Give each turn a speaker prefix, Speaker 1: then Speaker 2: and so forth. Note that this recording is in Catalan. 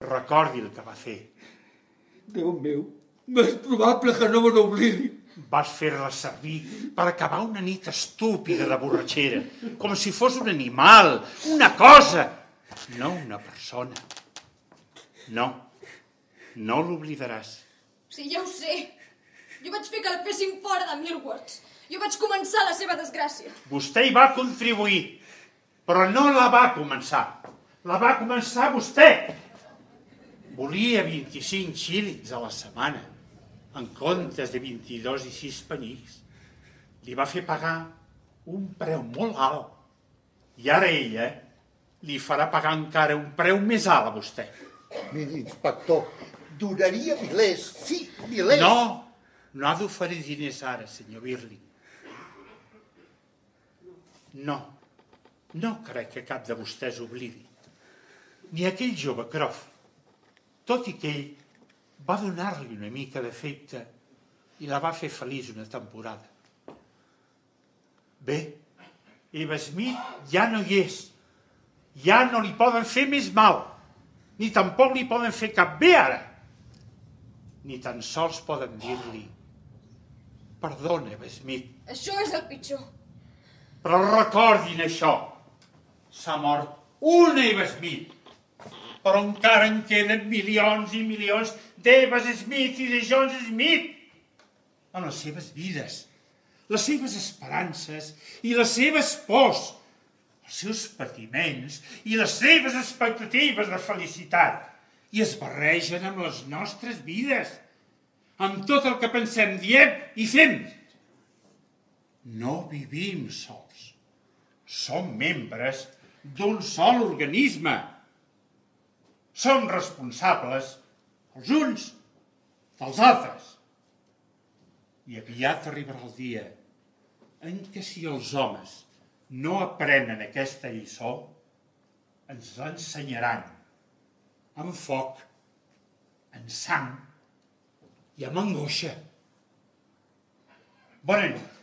Speaker 1: Recordi el que va fer.
Speaker 2: Déu meu, és probable que no me n'oblidi.
Speaker 1: Vas fer-la servir per acabar una nit estúpida de borratxera, com si fos un animal, una cosa, no una persona. No, no l'oblidaràs.
Speaker 3: Sí, ja ho sé. Jo vaig fer que la fessin fora de Millwards. Jo vaig començar la seva desgràcia.
Speaker 1: Vostè hi va contribuir, però no la va començar. La va començar vostè. Volia 25 xílings a la setmana, en comptes de 22 i 6 penics. Li va fer pagar un preu molt alt. I ara ella li farà pagar encara un preu més alt a vostè.
Speaker 4: Miri, inspector, donaria milers, sí, milers.
Speaker 1: No ha d'oferir diners ara, senyor Birling. No crec que cap de vostès oblidi. Ni aquell jove Croft, tot i que ell va donar-li una mica d'efecte i la va fer feliç una temporada. Bé, Eva Smith ja no hi és. Ja no li poden fer més mal, ni tampoc li poden fer cap bé ara. Ni tan sols poden dir-li perdona, Eva Smith.
Speaker 3: Això és el pitjor.
Speaker 1: Però recordin això. S'ha mort una Eva Smith, però encara en queden milions i milions d'Eves Smith i de John Smith en les seves vides, les seves esperances i les seves pors, els seus patiments i les seves expectatives de felicitat, i es barregen amb les nostres vides, amb tot el que pensem, diem i fem. No vivim sols. Som membres d'un sol organisme. Som responsables els uns dels altres. I aviat arribarà el dia en què si els homes no aprenen aquesta lliçó, ens l'ensenyaran amb foc, amb sang i amb angoixa. Bona nit.